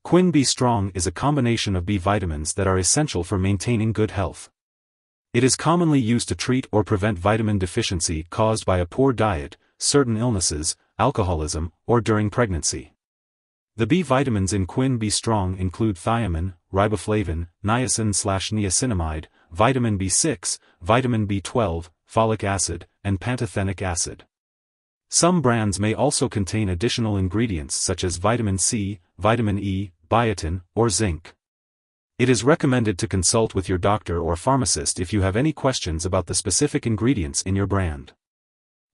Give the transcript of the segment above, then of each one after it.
Quin B Strong is a combination of B vitamins that are essential for maintaining good health. It is commonly used to treat or prevent vitamin deficiency caused by a poor diet, certain illnesses, alcoholism, or during pregnancy. The B vitamins in Quin B Strong include thiamine, riboflavin, niacin/niacinamide, vitamin B6, vitamin B12, folic acid, and pantothenic acid. Some brands may also contain additional ingredients such as vitamin C, vitamin E, biotin, or zinc. It is recommended to consult with your doctor or pharmacist if you have any questions about the specific ingredients in your brand.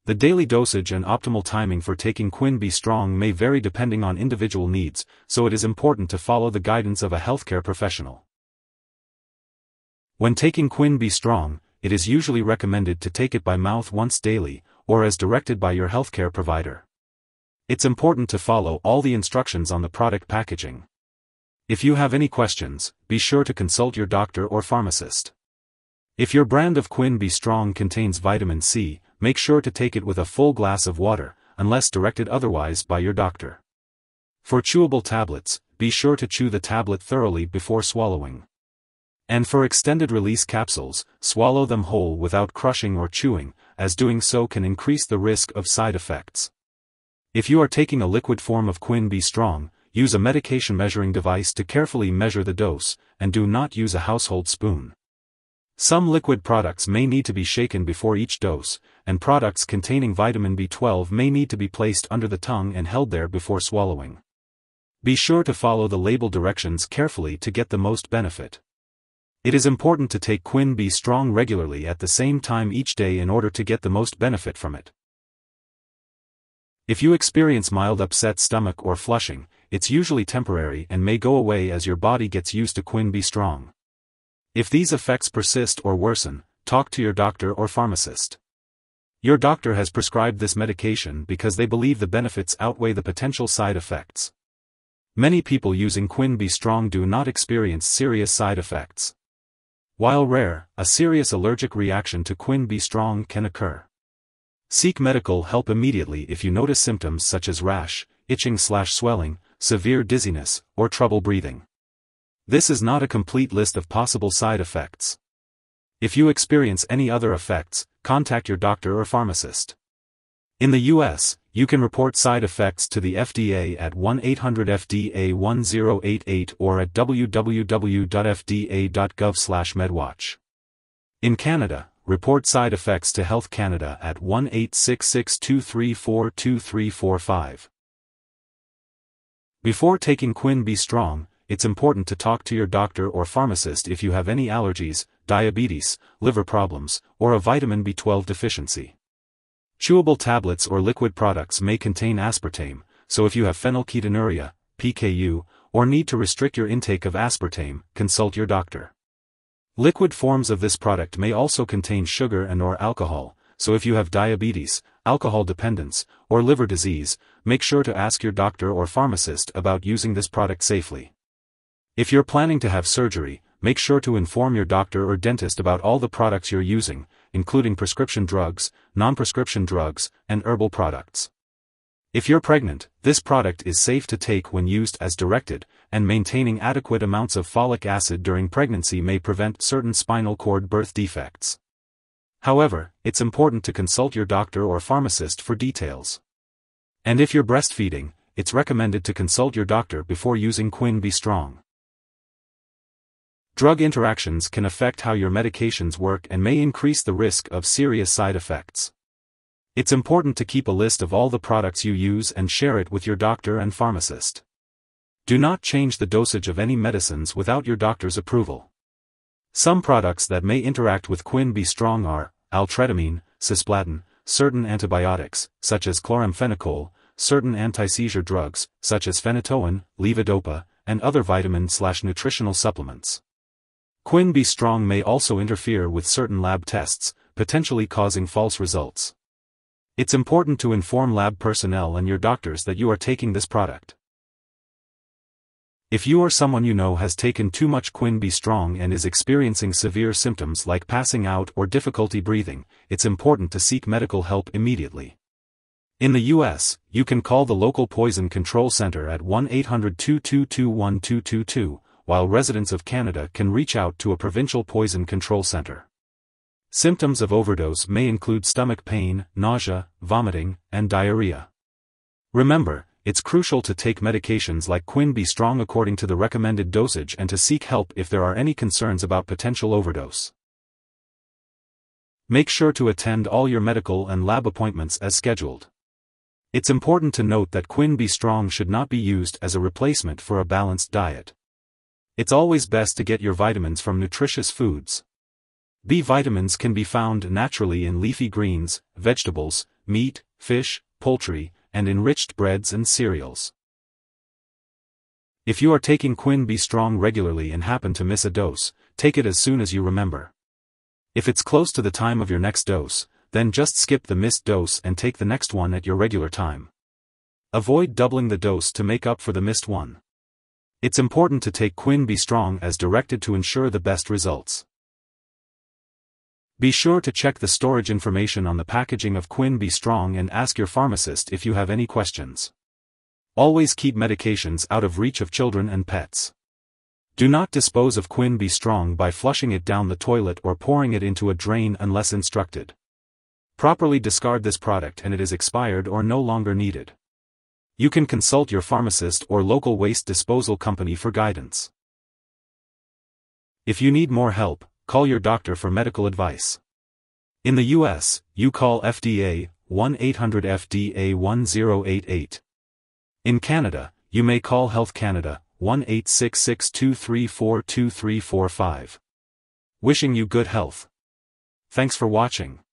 The daily dosage and optimal timing for taking Quin B Strong may vary depending on individual needs, so it is important to follow the guidance of a healthcare professional. When taking Quin B Strong, it is usually recommended to take it by mouth once daily, or as directed by your healthcare provider. It's important to follow all the instructions on the product packaging. If you have any questions, be sure to consult your doctor or pharmacist. If your brand of Quin B Strong contains vitamin C, make sure to take it with a full glass of water, unless directed otherwise by your doctor. For chewable tablets, be sure to chew the tablet thoroughly before swallowing. And for extended-release capsules, swallow them whole without crushing or chewing, as doing so can increase the risk of side effects. If you are taking a liquid form of Quin B Strong, use a medication measuring device to carefully measure the dose, and do not use a household spoon. Some liquid products may need to be shaken before each dose, and products containing vitamin B12 may need to be placed under the tongue and held there before swallowing. Be sure to follow the label directions carefully to get the most benefit. It is important to take Quin B Strong regularly at the same time each day in order to get the most benefit from it. If you experience mild upset stomach or flushing, it's usually temporary and may go away as your body gets used to Quin B Strong. If these effects persist or worsen, talk to your doctor or pharmacist. Your doctor has prescribed this medication because they believe the benefits outweigh the potential side effects. Many people using Quin B Strong do not experience serious side effects. While rare, a serious allergic reaction to Quin B Strong can occur. Seek medical help immediately if you notice symptoms such as rash, itching/swelling, severe dizziness, or trouble breathing. This is not a complete list of possible side effects. If you experience any other effects, contact your doctor or pharmacist. In the U.S., you can report side effects to the FDA at 1-800-FDA-1088 or at www.fda.gov/medwatch. In Canada, report side effects to Health Canada at 1-866-234-2345. Before taking Quin B Strong, it's important to talk to your doctor or pharmacist if you have any allergies, diabetes, liver problems, or a vitamin B12 deficiency. Chewable tablets or liquid products may contain aspartame, so if you have phenylketonuria, PKU, or need to restrict your intake of aspartame, consult your doctor. Liquid forms of this product may also contain sugar and/or alcohol, so if you have diabetes, alcohol dependence, or liver disease, make sure to ask your doctor or pharmacist about using this product safely. If you're planning to have surgery, make sure to inform your doctor or dentist about all the products you're using, including prescription drugs, non-prescription drugs, and herbal products. If you're pregnant, this product is safe to take when used as directed, and maintaining adequate amounts of folic acid during pregnancy may prevent certain spinal cord birth defects. However, it's important to consult your doctor or pharmacist for details. And if you're breastfeeding, it's recommended to consult your doctor before using Quin B Strong. Drug interactions can affect how your medications work and may increase the risk of serious side effects. It's important to keep a list of all the products you use and share it with your doctor and pharmacist. Do not change the dosage of any medicines without your doctor's approval. Some products that may interact with Quin B Strong are altretamine, cisplatin, certain antibiotics, such as chloramphenicol, certain anti-seizure drugs, such as phenytoin, levodopa, and other vitamin/nutritional supplements. Quin B Strong may also interfere with certain lab tests, potentially causing false results. It's important to inform lab personnel and your doctors that you are taking this product. If you or someone you know has taken too much Quin B Strong and is experiencing severe symptoms like passing out or difficulty breathing, it's important to seek medical help immediately. In the US, you can call the local poison control center at 1-800-222-1222, while residents of Canada can reach out to a provincial poison control center. Symptoms of overdose may include stomach pain, nausea, vomiting, and diarrhea. Remember, it's crucial to take medications like Quin B Strong according to the recommended dosage and to seek help if there are any concerns about potential overdose. Make sure to attend all your medical and lab appointments as scheduled. It's important to note that Quin B Strong should not be used as a replacement for a balanced diet. It's always best to get your vitamins from nutritious foods. B vitamins can be found naturally in leafy greens, vegetables, meat, fish, poultry, and enriched breads and cereals. If you are taking Quin B Strong regularly and happen to miss a dose, take it as soon as you remember. If it's close to the time of your next dose, then just skip the missed dose and take the next one at your regular time. Avoid doubling the dose to make up for the missed one. It's important to take Quin B Strong as directed to ensure the best results. Be sure to check the storage information on the packaging of Quin B Strong and ask your pharmacist if you have any questions. Always keep medications out of reach of children and pets. Do not dispose of Quin B Strong by flushing it down the toilet or pouring it into a drain unless instructed. Properly discard this product and it is expired or no longer needed. You can consult your pharmacist or local waste disposal company for guidance. If you need more help, call your doctor for medical advice. In the US, you call FDA, 1-800-FDA-1088. In Canada, you may call Health Canada, 1-866-234-2345. Wishing you good health. Thanks for watching.